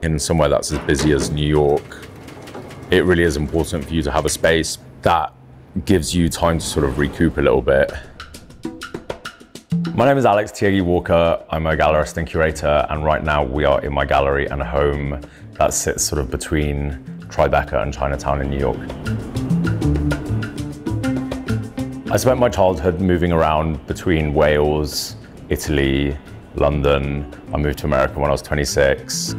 In somewhere that's as busy as New York, it really is important for you to have a space that gives you time to sort of recoup a little bit. My name is Alex Tieghi-Walker. I'm a gallerist and curator, and right now we are in my gallery and home that sits sort of between Tribeca and Chinatown in New York. I spent my childhood moving around between Wales, Italy, London. I moved to America when I was 26.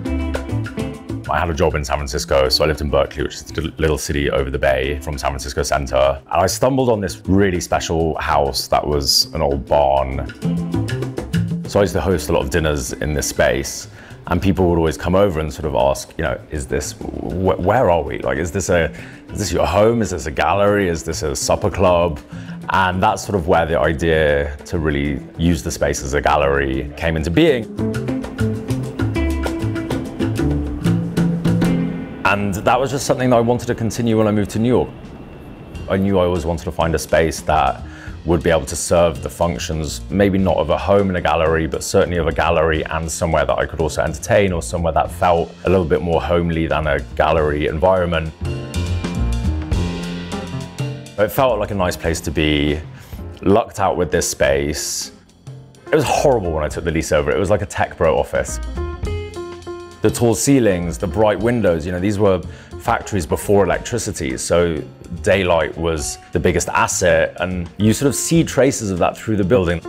I had a job in San Francisco, so I lived in Berkeley, which is a little city over the bay from San Francisco Center. And I stumbled on this really special house that was an old barn. So I used to host a lot of dinners in this space, and people would always come over and sort of ask, you know, is this, where are we? Like, is this your home? Is this a gallery? Is this a supper club? And that's sort of where the idea to really use the space as a gallery came into being. And that was just something that I wanted to continue when I moved to New York. I knew I always wanted to find a space that would be able to serve the functions, maybe not of a home in a gallery, but certainly of a gallery and somewhere that I could also entertain, or somewhere that felt a little bit more homely than a gallery environment. It felt like a nice place to be, lucked out with this space. It was horrible when I took the lease over. It was like a tech bro office. The tall ceilings, the bright windows, you know, these were factories before electricity, so daylight was the biggest asset, and you sort of see traces of that through the building.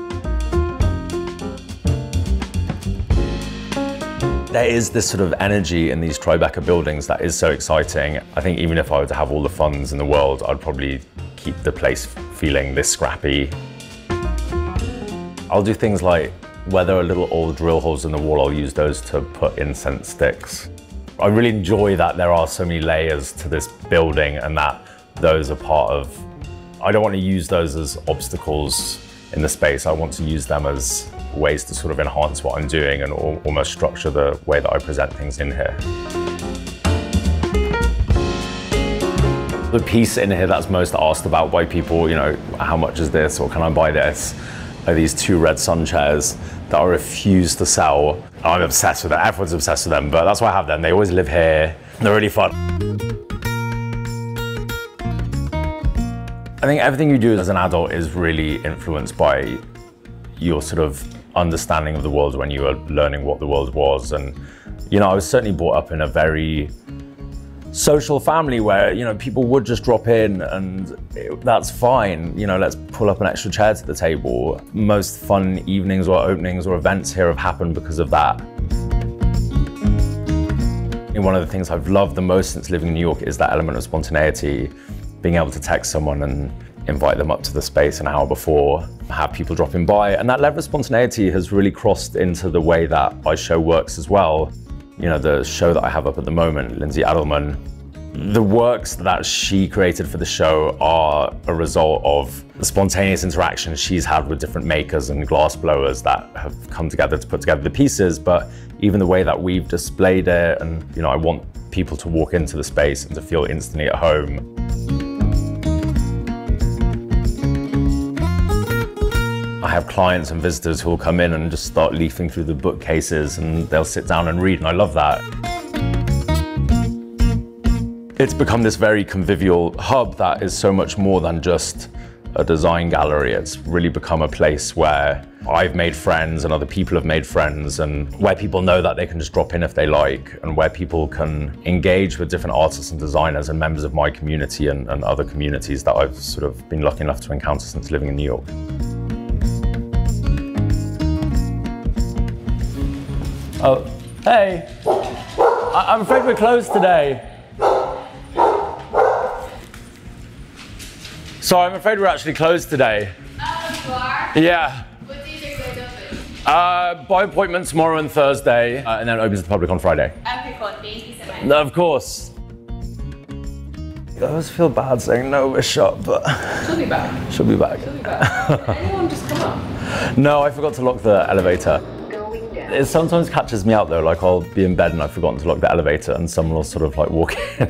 There is this sort of energy in these Tribeca buildings that is so exciting. I think even if I were to have all the funds in the world, I'd probably keep the place feeling this scrappy. I'll do things like, where there are little old drill holes in the wall, I'll use those to put incense sticks. I really enjoy that there are so many layers to this building, and that those are part of, I don't want to use those as obstacles in the space. I want to use them as ways to sort of enhance what I'm doing and almost structure the way that I present things in here. The piece in here that's most asked about by people, you know, how much is this, or can I buy this, are these two red sun chairs that I refuse to sell. I'm obsessed with them, everyone's obsessed with them, but that's why I have them. They always live here, they're really fun. I think everything you do as an adult is really influenced by your sort of understanding of the world when you were learning what the world was. And, you know, I was certainly brought up in a very social family where, you know, people would just drop in and that's fine. You know, let's pull up an extra chair to the table. Most fun evenings or openings or events here have happened because of that. And one of the things I've loved the most since living in New York is that element of spontaneity, being able to text someone and invite them up to the space an hour before, have people dropping by. And that level of spontaneity has really crossed into the way that my show works as well. You know, the show that I have up at the moment, Lindsay Adelman, the works that she created for the show are a result of the spontaneous interaction she's had with different makers and glass blowers that have come together to put together the pieces, but even the way that we've displayed it. And, you know, I want people to walk into the space and to feel instantly at home. I have clients and visitors who will come in and just start leafing through the bookcases, and they'll sit down and read, and I love that. It's become this very convivial hub that is so much more than just a design gallery. It's really become a place where I've made friends and other people have made friends, and where people know that they can just drop in if they like, and where people can engage with different artists and designers and members of my community and other communities that I've sort of been lucky enough to encounter since living in New York. Oh, hey, I'm afraid we're closed today. Sorry, I'm afraid we're actually closed today. Oh, you are? Yeah. What days are you guys open? By appointment tomorrow and Thursday, and then it opens to the public on Friday. Okay, cool. Thank you so much. No, of course. I always feel bad saying no, we're shut, but... She'll be back. She'll be back. She'll be back. Did anyone just come up? No, I forgot to lock the elevator. It sometimes catches me out though, like I'll be in bed and I've forgotten to lock the elevator and someone will sort of like walk in.